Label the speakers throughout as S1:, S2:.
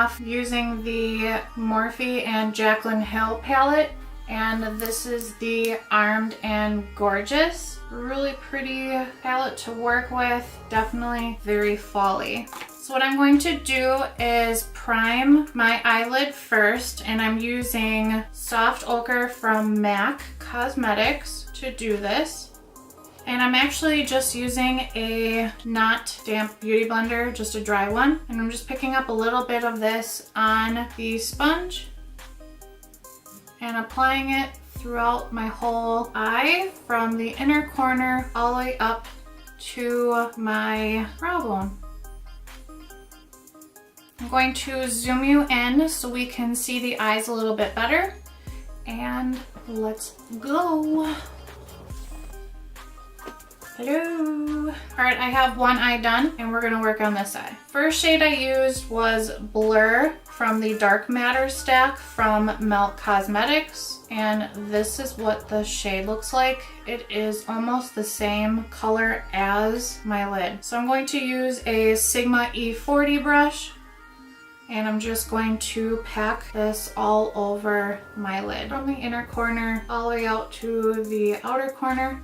S1: off using the Morphe and Jaclyn Hill palette, and this is the Armed and Gorgeous. Really pretty palette to work with, definitely very fall-y. So what I'm going to do is prime my eyelid first, and I'm using Soft Ochre from MAC Cosmetics to do this. And I'm actually just using a not damp beauty blender, just a dry one. And I'm just picking up a little bit of this on the sponge and applying it throughout my whole eye from the inner corner all the way up to my brow bone. I'm going to zoom you in so we can see the eyes a little bit better. And let's go. Hello. All right, I have one eye done and we're gonna work on this eye. First shade I used was Blur from the Dark Matter stack from Melt Cosmetics. And this is what the shade looks like. It is almost the same color as my lid. So I'm going to use a Sigma E40 brush, and I'm just going to pack this all over my lid from the inner corner all the way out to the outer corner.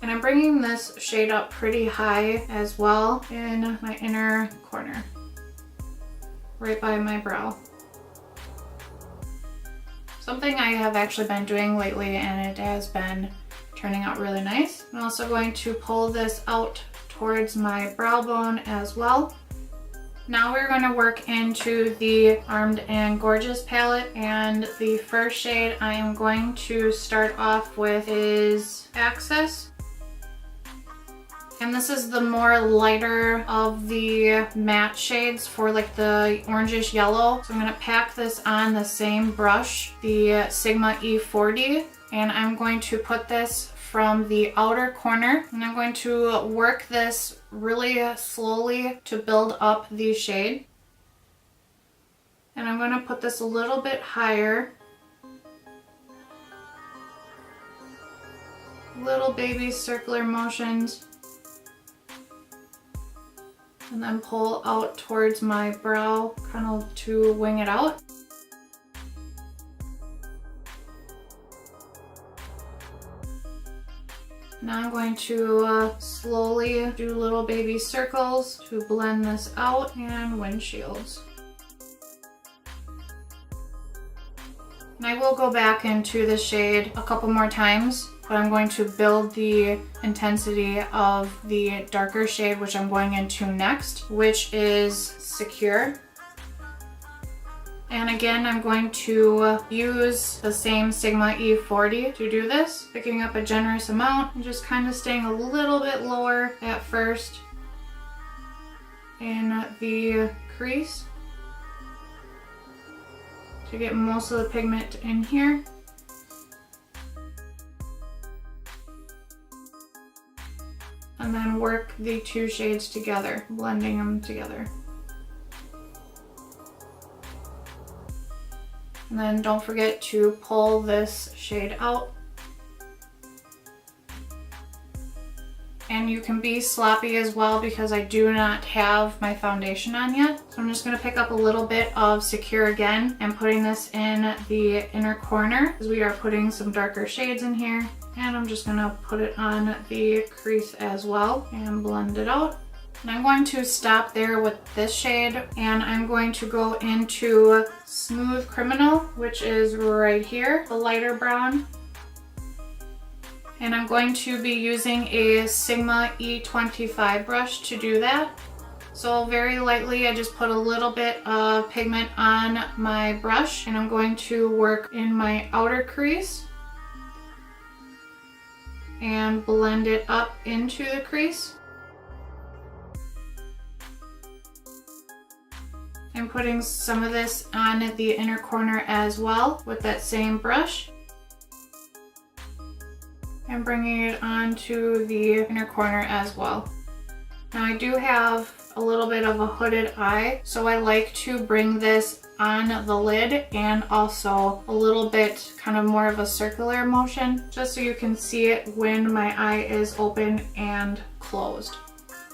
S1: And I'm bringing this shade up pretty high as well in my inner corner, right by my brow. Something I have actually been doing lately, and it has been turning out really nice. I'm also going to pull this out towards my brow bone as well. Now we're going to work into the Armed and Gorgeous palette, and the first shade I am going to start off with is Access. And this is the more lighter of the matte shades for like the orangish yellow. So I'm going to pack this on the same brush, the Sigma E40, and I'm going to put this from the outer corner, and I'm going to work this really slowly to build up the shade. And I'm going to put this a little bit higher. Little baby circular motions. And then pull out towards my brow, kind of to wing it out. Now I'm going to slowly do little baby circles to blend this out, and windshields. And I will go back into the shade a couple more times, but I'm going to build the intensity of the darker shade, which I'm going into next, which is Secure. And again, I'm going to use the same Sigma E40 to do this, picking up a generous amount and just kind of staying a little bit lower at first in the crease to get most of the pigment in here. And then work the two shades together, blending them together. And then don't forget to pull this shade out. And you can be sloppy as well because I do not have my foundation on yet. So I'm just going to pick up a little bit of Secure again and putting this in the inner corner because we are putting some darker shades in here. And I'm just going to put it on the crease as well and blend it out. And I'm going to stop there with this shade, and I'm going to go into Smooth Criminal, which is right here, the lighter brown. And I'm going to be using a Sigma E25 brush to do that. So very lightly, I just put a little bit of pigment on my brush, and I'm going to work in my outer crease and blend it up into the crease. I'm putting some of this on the inner corner as well with that same brush. And bringing it onto the inner corner as well. Now I do have a little bit of a hooded eye, so I like to bring this on the lid and also a little bit kind of more of a circular motion, just so you can see it when my eye is open and closed,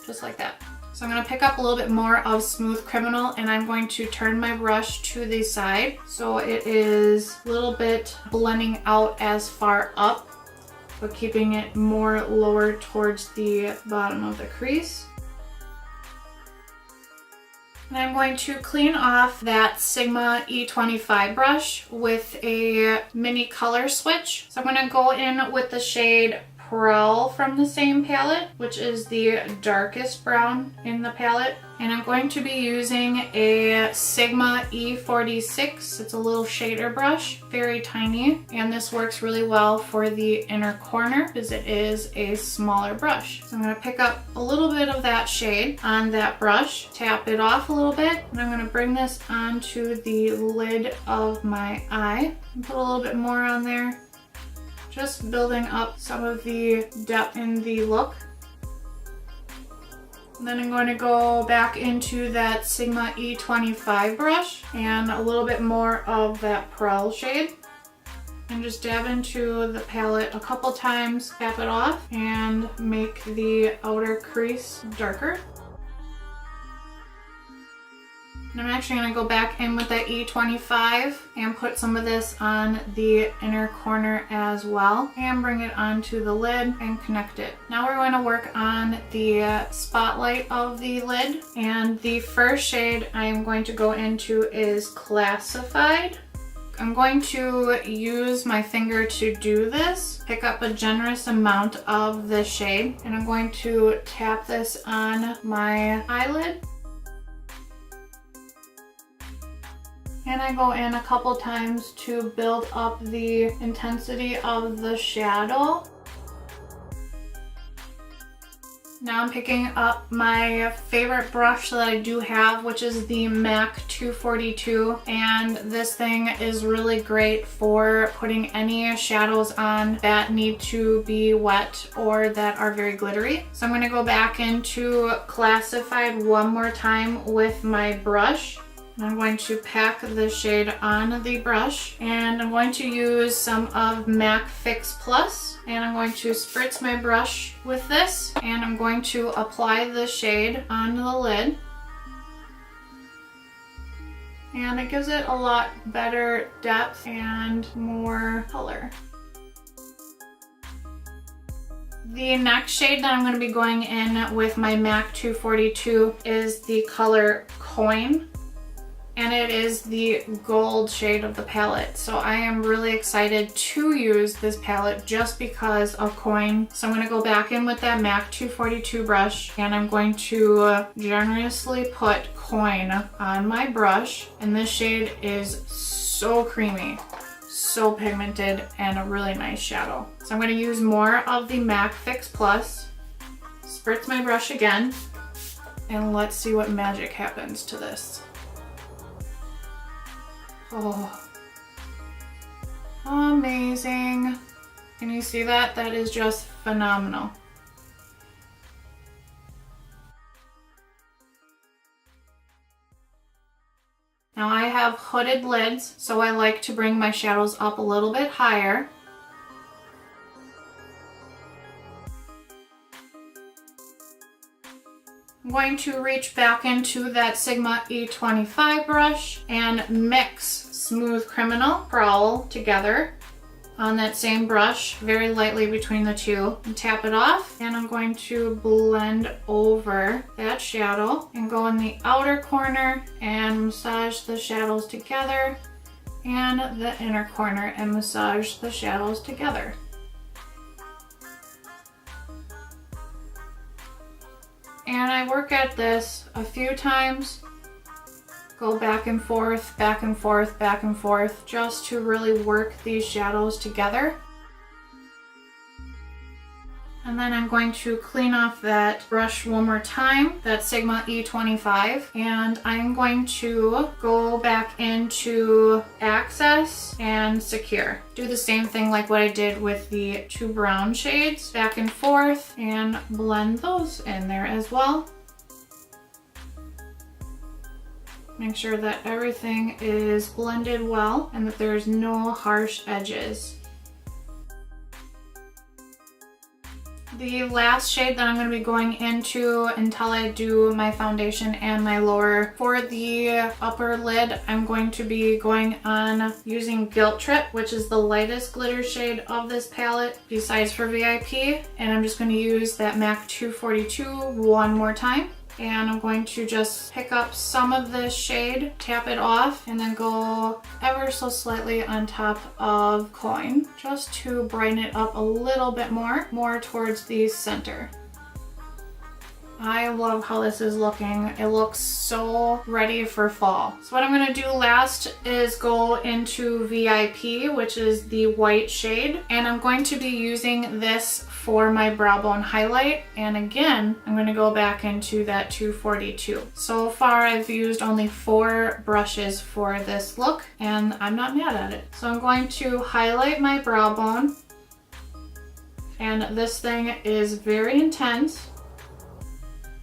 S1: just like that. So I'm going to pick up a little bit more of Smooth Criminal and I'm going to turn my brush to the side so it is a little bit blending out as far up, but keeping it more lower towards the bottom of the crease. And I'm going to clean off that Sigma E25 brush with a mini color switch. So I'm going to go in with the shade Prowl from the same palette, which is the darkest brown in the palette. And I'm going to be using a Sigma E46. It's a little shader brush, very tiny. And this works really well for the inner corner because it is a smaller brush. So I'm going to pick up a little bit of that shade on that brush, tap it off a little bit, and I'm going to bring this onto the lid of my eye and put a little bit more on there. Just building up some of the depth in the look. And then I'm going to go back into that Sigma E25 brush and a little bit more of that Prowl shade. And just dab into the palette a couple times, tap it off, and make the outer crease darker. And I'm actually going to go back in with that E25 and put some of this on the inner corner as well and bring it onto the lid and connect it. Now we're going to work on the spotlight of the lid, and the first shade I'm going to go into is Classified. I'm going to use my finger to do this, pick up a generous amount of the shade, and I'm going to tap this on my eyelid. And I go in a couple times to build up the intensity of the shadow. Now I'm picking up my favorite brush that I do have, which is the MAC 242. And this thing is really great for putting any shadows on that need to be wet or that are very glittery. So I'm going to go back into Classified one more time with my brush. I'm going to pack the shade on the brush, and I'm going to use some of MAC Fix Plus, and I'm going to spritz my brush with this, and I'm going to apply the shade on the lid. And it gives it a lot better depth and more color. The next shade that I'm going to be going in with my MAC 242 is the color Coin. And it is the gold shade of the palette. So I am really excited to use this palette just because of Coin. So I'm going to go back in with that MAC 242 brush, and I'm going to generously put Coin on my brush. And this shade is so creamy, so pigmented, and a really nice shadow. So I'm going to use more of the MAC Fix Plus, spritz my brush again, and let's see what magic happens to this. Oh, amazing. Can you see that? That is just phenomenal. Now I have hooded lids, so I like to bring my shadows up a little bit higher. I'm going to reach back into that Sigma E25 brush and mix Smooth Criminal, Prowl together on that same brush, very lightly between the two, and tap it off. And I'm going to blend over that shadow and go in the outer corner and massage the shadows together, and the inner corner and massage the shadows together. And I work at this a few times, go back and forth, back and forth, back and forth, just to really work these shadows together. And then I'm going to clean off that brush one more time, that Sigma E25, and I'm going to go back into Access and Secure. Do the same thing like what I did with the two brown shades, back and forth, and blend those in there as well. Make sure that everything is blended well and that there's no harsh edges. The last shade that I'm going to be going into until I do my foundation and my lower, for the upper lid, I'm going to be going on using Guilt Trip, which is the lightest glitter shade of this palette besides for VIP. And I'm just going to use that MAC 242 one more time. And I'm going to just pick up some of this shade, tap it off, and then go ever so slightly on top of Coin, just to brighten it up a little bit more towards the center. I love how this is looking. It looks so ready for fall. So what I'm going to do last is go into VIP, which is the white shade. And I'm going to be using this for my brow bone highlight. And again, I'm going to go back into that 242. So far, I've used only 4 brushes for this look, and I'm not mad at it. So I'm going to highlight my brow bone. And this thing is very intense.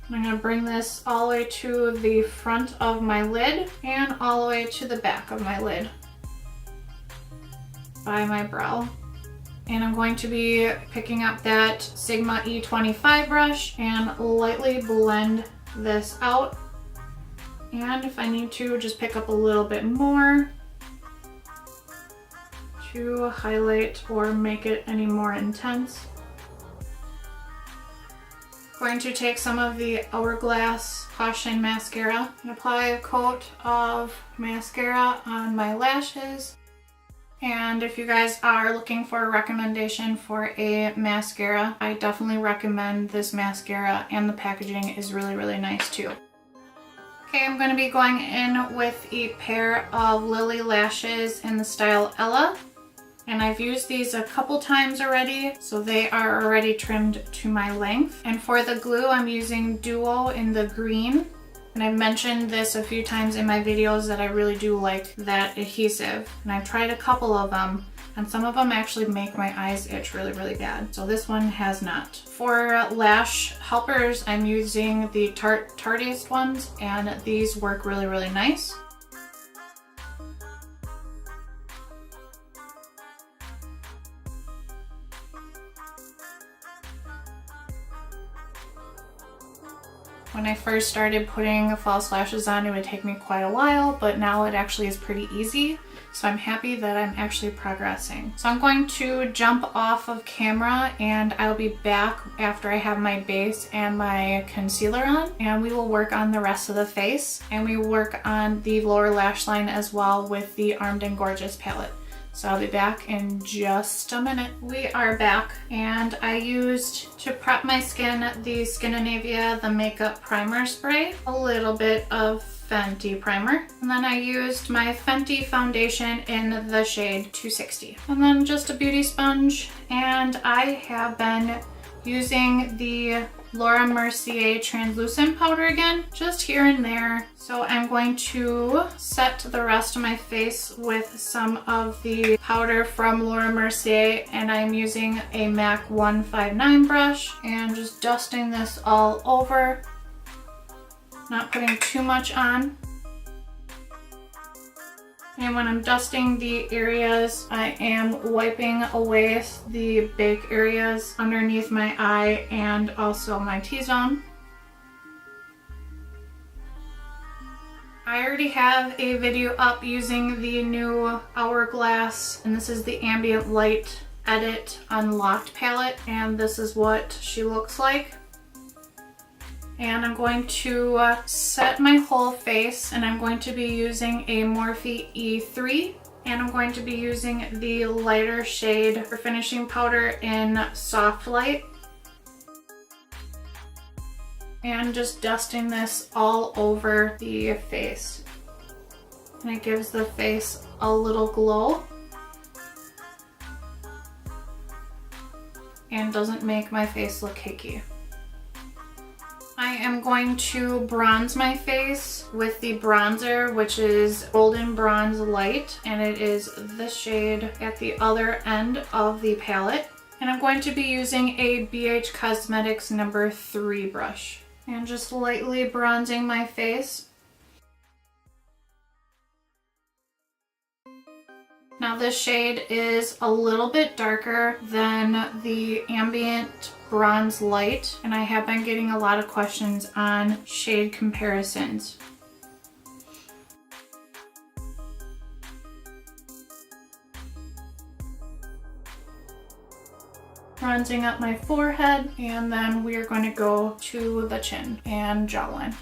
S1: I'm going to bring this all the way to the front of my lid and all the way to the back of my lid by my brow. And I'm going to be picking up that Sigma E25 brush and lightly blend this out. And if I need to, just pick up a little bit more to highlight or make it any more intense. Going to take some of the Hourglass Caution Mascara and apply a coat of mascara on my lashes. And if you guys are looking for a recommendation for a mascara, I definitely recommend this mascara, and the packaging is really, really nice too. Okay, I'm going to be going in with a pair of Lilly Lashes in the style Ela. And I've used these a couple times already, so they are already trimmed to my length. And for the glue, I'm using Duo in the green. And I've mentioned this a few times in my videos that I really do like that adhesive. And I've tried a couple of them, and some of them actually make my eyes itch really, really bad. So this one has not. For lash helpers, I'm using the Tartiest ones, and these work really, really nice. When I first started putting false lashes on, it would take me quite a while, but now it actually is pretty easy. So I'm happy that I'm actually progressing. So I'm going to jump off of camera, and I'll be back after I have my base and my concealer on, and we will work on the rest of the face, and we will work on the lower lash line as well with the Armed and Gorgeous palette. So I'll be back in just a minute. We are back, and I used, to prep my skin, the Skindinavia the Makeup Primer Spray, a little bit of Fenty primer, and then I used my Fenty foundation in the shade 260. And then just a beauty sponge, and I have been using the Mercier translucent powder again, just here and there. So I'm going to set the rest of my face with some of the powder from Mercier, and I'm using a MAC 159 brush and just dusting this all over, not putting too much on. And when I'm dusting the areas, I am wiping away the big areas underneath my eye and also my T-zone. I already have a video up using the new Hourglass, and this is the Ambient Light Edit Unlocked palette, and this is what she looks like. And I'm going to set my whole face, and I'm going to be using a Morphe E3, and I'm going to be using the lighter shade for finishing powder in Soft Light. And just dusting this all over the face. And it gives the face a little glow. And doesn't make my face look cakey. I am going to bronze my face with the bronzer, which is Golden Bronze Light, and it is this shade at the other end of the palette. And I'm going to be using a BH Cosmetics number 3 brush. And just lightly bronzing my face. Now this shade is a little bit darker than the Ambient Bronze Light, and I have been getting a lot of questions on shade comparisons. Bronzing up my forehead, and then we are going to go to the chin and jawline.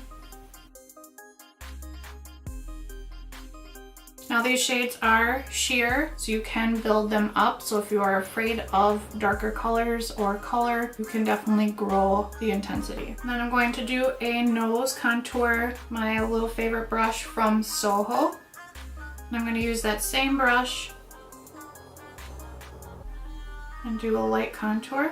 S1: Now these shades are sheer, so you can build them up. So if you are afraid of darker colors or color, you can definitely grow the intensity. And then I'm going to do a nose contour, my little favorite brush from SOHO. And I'm going to use that same brush and do a light contour.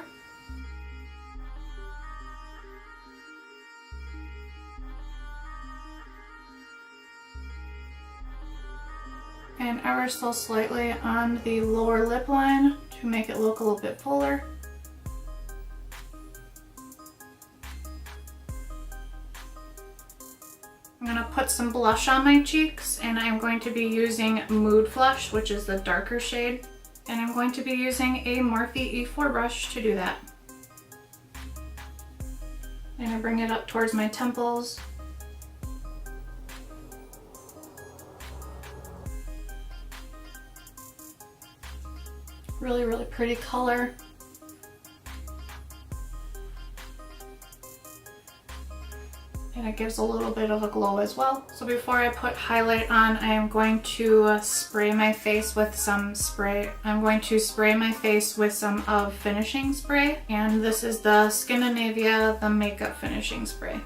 S1: And ever so slightly on the lower lip line to make it look a little bit fuller. I'm going to put some blush on my cheeks, and I'm going to be using Mood Flush, which is the darker shade. And I'm going to be using a Morphe E4 brush to do that. I'm going to bring it up towards my temples. Really, really pretty color. And it gives a little bit of a glow as well. So before I put highlight on, I am going to spray my face with some spray. I'm going to spray my face with some of finishing spray. And this is the Skindinavia, the makeup finishing spray.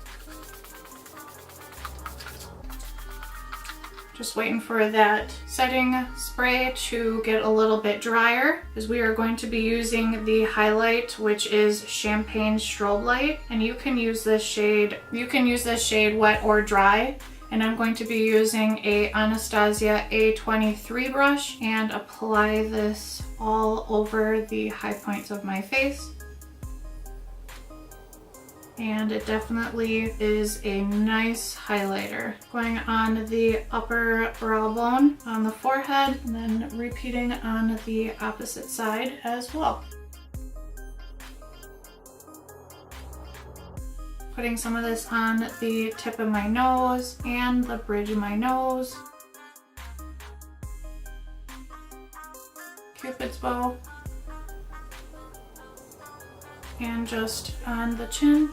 S1: Just waiting for that setting spray to get a little bit drier, as we are going to be using the highlight, which is Champagne Strobe Light, and you can use this shade wet or dry. And I'm going to be using a Anastasia A23 brush and apply this all over the high points of my face. And it definitely is a nice highlighter. Going on the upper brow bone, on the forehead, and then repeating on the opposite side as well. Putting some of this on the tip of my nose and the bridge of my nose. Cupid's bow. And just on the chin.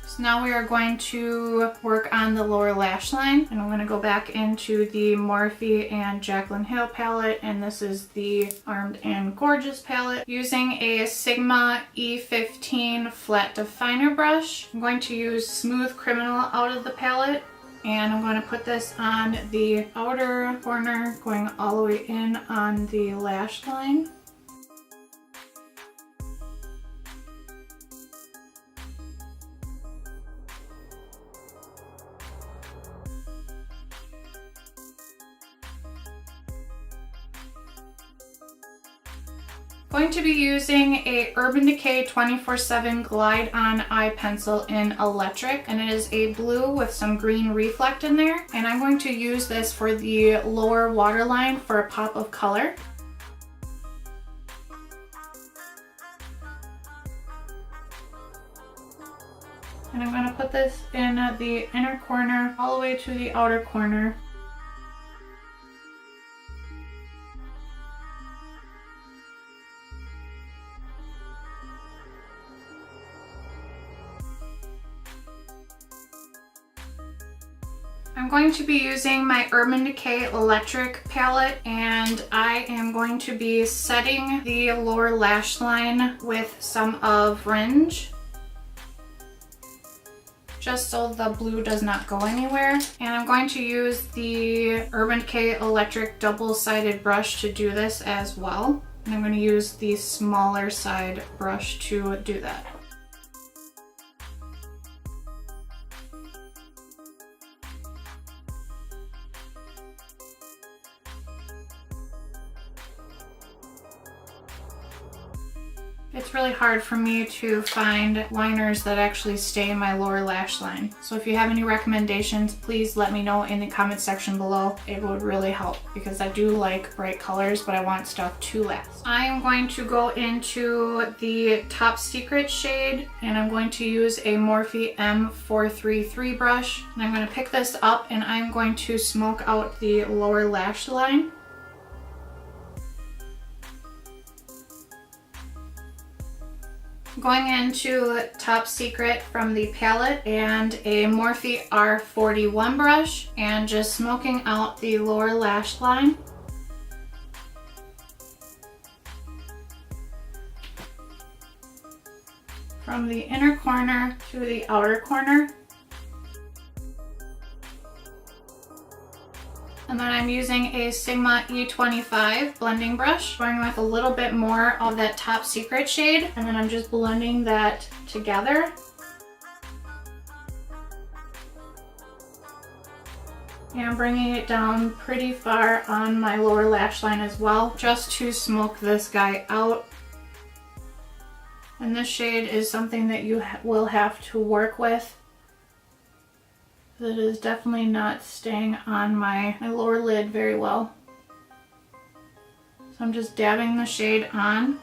S1: So now we are going to work on the lower lash line, and I'm going to go back into the Morphe and Jaclyn Hill palette, and this is the Armed and Gorgeous palette. Using a Sigma E15 flat definer brush, I'm going to use Smooth Criminal out of the palette, and I'm going to put this on the outer corner, going all the way in on the lash line. Going to be using a Urban Decay 24/7 Glide On Eye Pencil in Electric, and it is a blue with some green reflect in there, and I'm going to use this for the lower waterline for a pop of color. And I'm going to put this in the inner corner all the way to the outer corner. I'm going to be using my Urban Decay Electric palette, and I am going to be setting the lower lash line with some of Fringe, just so the blue does not go anywhere. And I'm going to use the Urban Decay Electric double-sided brush to do this as well. And I'm going to use the smaller side brush to do that. It's really hard for me to find liners that actually stay in my lower lash line. So if you have any recommendations, please let me know in the comment section below. It would really help because I do like bright colors, but I want stuff to last. I am going to go into the Top Secret shade, and I'm going to use a Morphe M433 brush. And I'm going to pick this up and I'm going to smoke out the lower lash line. Going into Top Secret from the palette and a Morphe R41 brush and just smoking out the lower lash line. From the inner corner to the outer corner. And then I'm using a Sigma E25 blending brush, going with a little bit more of that Top Secret shade, and then I'm just blending that together. And bringing it down pretty far on my lower lash line as well, just to smoke this guy out. And this shade is something that you will have to work with. It is definitely not staying on my lower lid very well. So I'm just dabbing the shade on.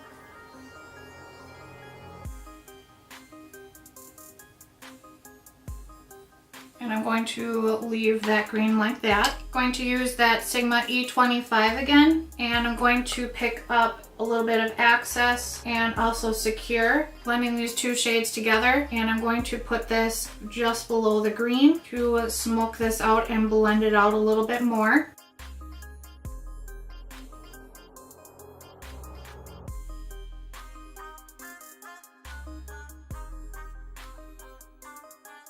S1: And I'm going to leave that green like that. Going to use that Sigma E25 again, and I'm going to pick up a little bit of Access and also Secure, blending these two shades together, and I'm going to put this just below the green to smoke this out and blend it out a little bit more.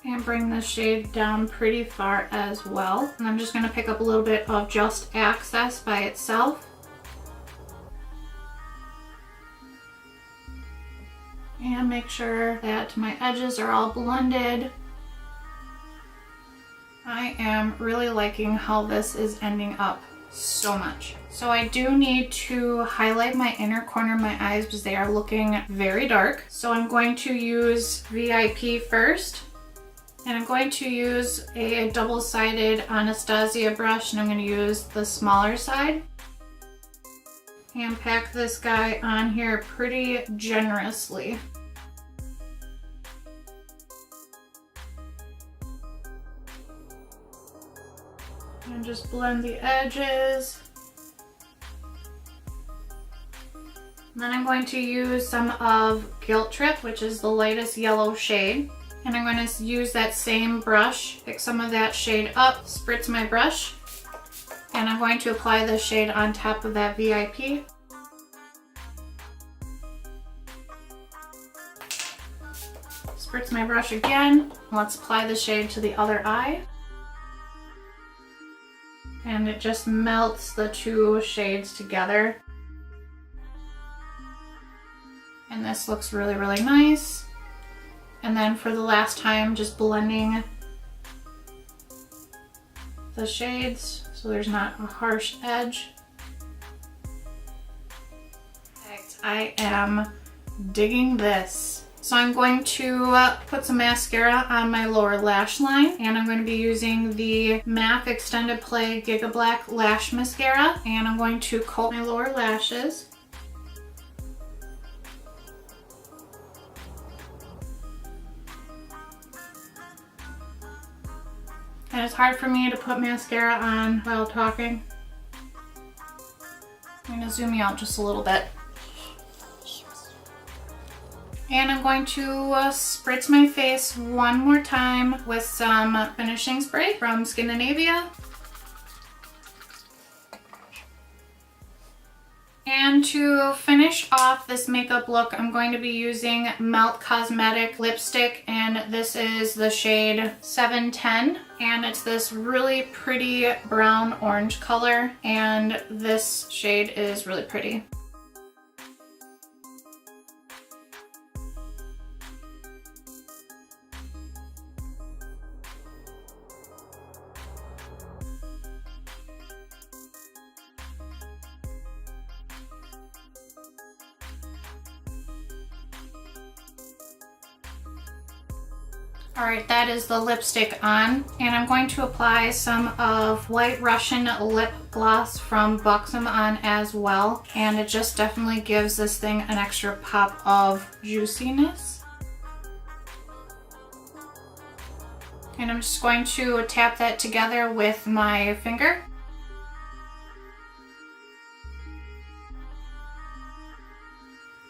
S1: And bring the shade down pretty far as well. And I'm just going to pick up a little bit of just Access by itself. And make sure that my edges are all blended. I am really liking how this is ending up so much. So I do need to highlight my inner corner of my eyes because they are looking very dark. So I'm going to use VIP first. And I'm going to use a double-sided Anastasia brush, and I'm going to use the smaller side. And pack this guy on here pretty generously. And just blend the edges. And then I'm going to use some of Guilt Trip, which is the lightest yellow shade. And I'm going to use that same brush, pick some of that shade up, spritz my brush, and I'm going to apply this shade on top of that VIP. Spritz my brush again. Let's apply the shade to the other eye. And it just melts the two shades together. And this looks really, really nice. And then for the last time, just blending the shades so there's not a harsh edge. Perfect. I am digging this. So I'm going to put some mascara on my lower lash line, and I'm going to be using the MAC Extended Play Giga Black Lash Mascara, and I'm going to coat my lower lashes. And it's hard for me to put mascara on while talking. I'm going to zoom you out just a little bit. And I'm going to spritz my face one more time with some finishing spray from Skindinavia. And to finish off this makeup look, I'm going to be using Melt Cosmetic lipstick, and this is the shade 710, and it's this really pretty brown orange color, and this shade is really pretty. Alright, that is the lipstick on, and I'm going to apply some of White Russian lip gloss from GLAMBYSAM on as well, and it just definitely gives this thing an extra pop of juiciness. And I'm just going to tap that together with my finger.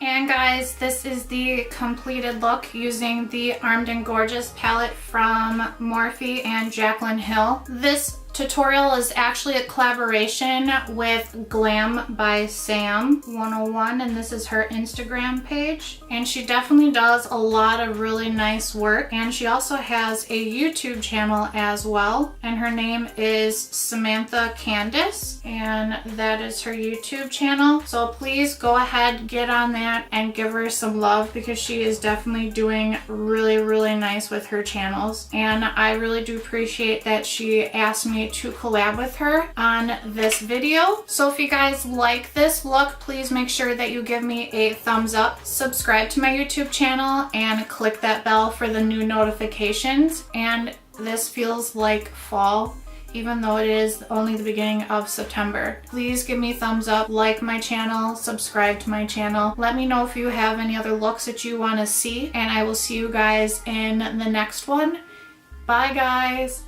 S1: And guys, this is the completed look using the Armed and Gorgeous palette from Morphe and Jaclyn Hill. This tutorial is actually a collaboration with GLAMBYSAM101, and this is her Instagram page. And she definitely does a lot of really nice work. And she also has a YouTube channel as well. And her name is Samantha Candice, and that is her YouTube channel. So please go ahead, get on that, and give her some love because she is definitely doing really, really nice with her channels. And I really do appreciate that she asked me to collab with her on this video. So if you guys like this look, please make sure that you give me a thumbs up, subscribe to my YouTube channel, and click that bell for the new notifications. And this feels like fall, even though it is only the beginning of September. Please give me a thumbs up, like my channel, subscribe to my channel. Let me know if you have any other looks that you want to see, and I will see you guys in the next one. Bye guys!